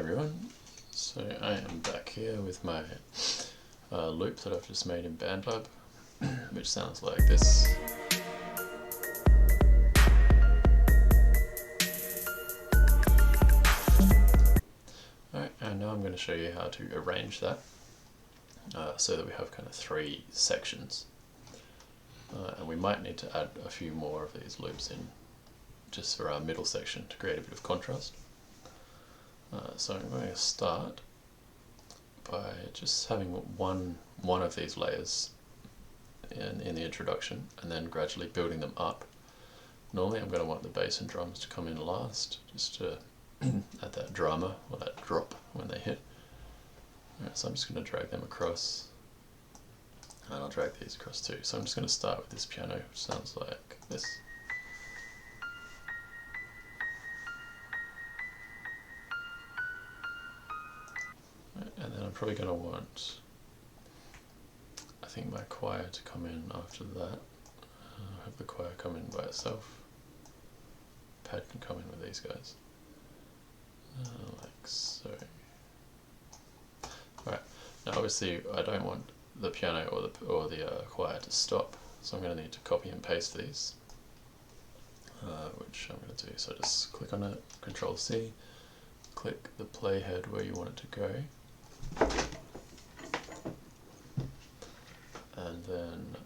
everyone, so I am back here with my loop that I've just made in Bandlab, which sounds like this. Alright, and now I'm going to show you how to arrange that so that we have kind of three sections. And we might need to add a few more of these loops in just for our middle section to create a bit of contrast. So I'm going to start by just having one of these layers in the introduction and then gradually building them up. Normally I'm going to want the bass and drums to come in last, just to add that drama or that drop when they hit. Alright, so I'm just going to drag them across, and I'll drag these across too. So I'm just going to start with this piano, which sounds like this. And then I'm probably going to want, I think, my choir to come in after that. I'll have the choir come in by itself. Pad can come in with these guys. Like so. Right, now obviously I don't want the piano or the choir to stop, so I'm going to need to copy and paste these, which I'm going to do. So just click on it, Control C, click the playhead where you want it to go, and then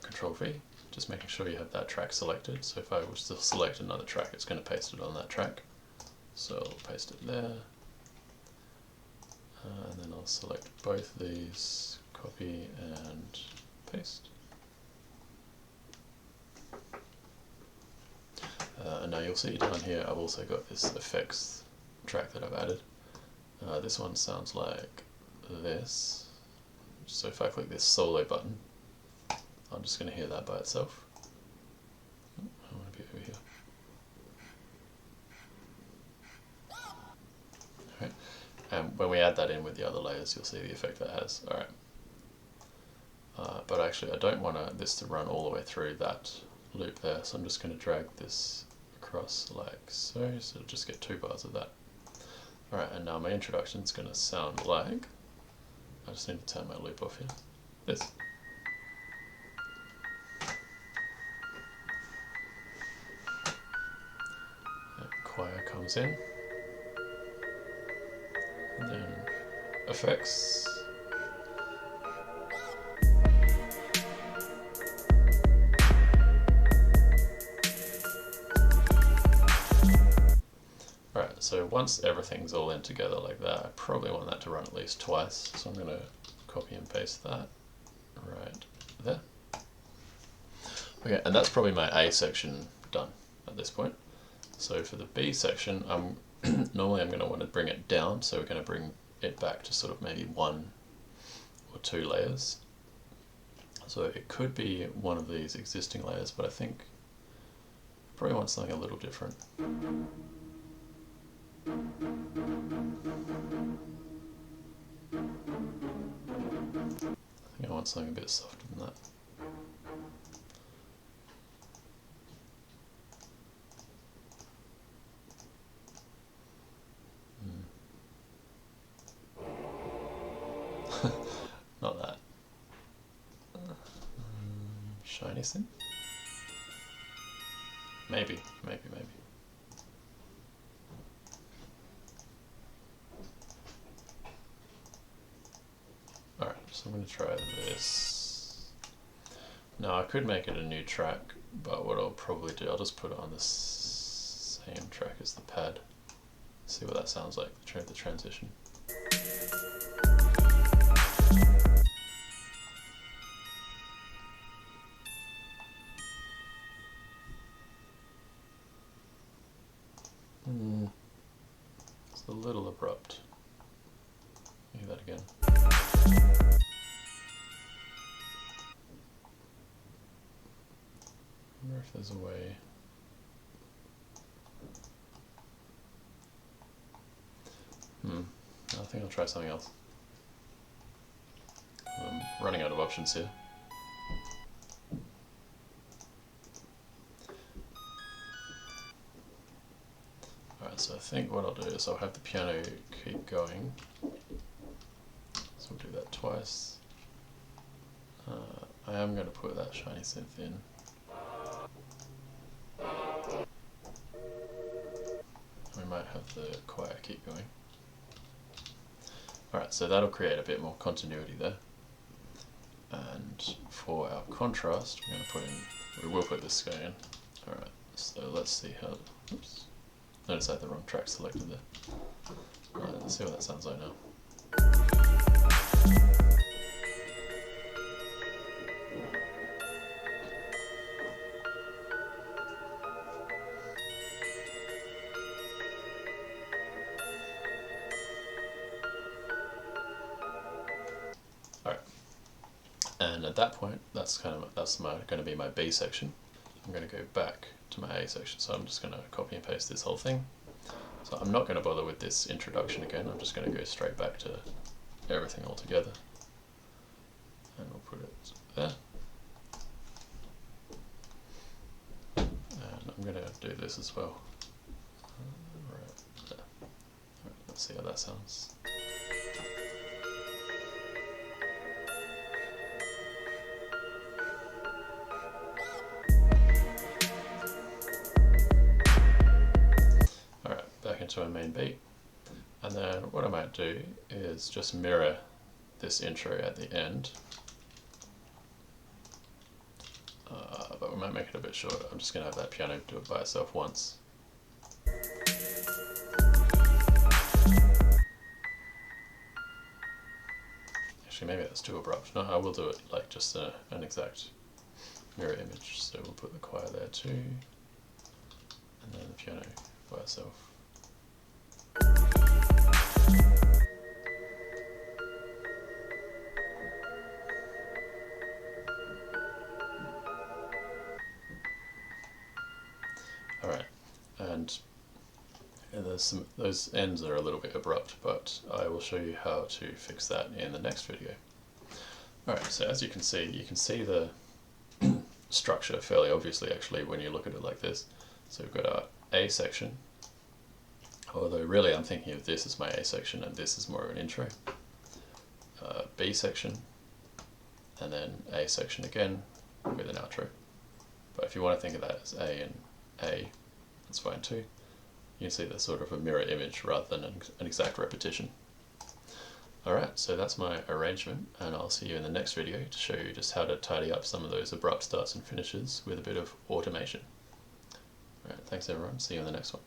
Control V, just making sure you have that track selected. So if I was to select another track, it's going to paste it on that track. So I'll paste it there, and then I'll select both of these, copy and paste. And now you'll see down here I've also got this effects track that I've added. This one sounds like this. So if I click this solo button, I'm just going to hear that by itself. I want to be over here. Alright, and when we add that in with the other layers, you'll see the effect that has. Alright, but actually I don't want this to run all the way through that loop there, so I'm just going to drag this across like so, so it'll just get 2 bars of that. Alright, and now my introduction is going to sound like, I just need to turn my loop off here, this. Choir comes in, and then effects, alright, so once everything's all in together like that, I probably want that to run at least twice, so I'm going to copy and paste that right there. Okay, and that's probably my A section done at this point. So for the B section, normally I'm going to want to bring it down, so we're going to bring it back to sort of maybe 1 or 2 layers. So it could be one of these existing layers, but I think I probably want something a little different. I think I want something a bit softer than that. Not that. Shiny synth? Maybe. Alright, so I'm going to try this. Now I could make it a new track, but what I'll probably do, I'll just put it on the same track as the pad. See what that sounds like, the transition. It's a little abrupt. Hear that again. I wonder if there's a way. I think I'll try something else. I'm running out of options here. Alright, so I think what I'll do is I'll have the piano keep going. So we'll do that twice. I am going to put that shiny synth in. We might have the choir keep going. Alright, so that'll create a bit more continuity there. And for our contrast, we're going to put in, we will put this guy in. Alright, so let's see how, oops, notice I had the wrong track selected there. Alright, let's see what that sounds like now. Alright, and at that point, that's going to be my B section. I'm going to go back to my A section, so I'm just going to copy and paste this whole thing. So I'm not going to bother with this introduction again, I'm just going to go straight back to everything all together. And we'll put it there. And I'm going to do this as well. Right there. Right, let's see how that sounds. Into my main beat, and then what I might do is just mirror this intro at the end, but we might make it a bit shorter. I'm just going to have that piano do it by itself once. Actually, maybe that's too abrupt. No, I will do it like just an exact mirror image. So we'll put the choir there too, and then the piano by itself. Alright, and there's those ends are a little bit abrupt, but I will show you how to fix that in the next video. Alright, so as you can see the structure fairly obviously actually when you look at it like this. So we've got our A section, although really I'm thinking of this as my A section and this is more of an intro. B section, and then A section again with an outro. But if you want to think of that as A and A, that's fine too. You can see that's sort of a mirror image rather than an exact repetition. Alright, so that's my arrangement, and I'll see you in the next video to show you just how to tidy up some of those abrupt starts and finishes with a bit of automation. Alright, thanks everyone, see you in the next one.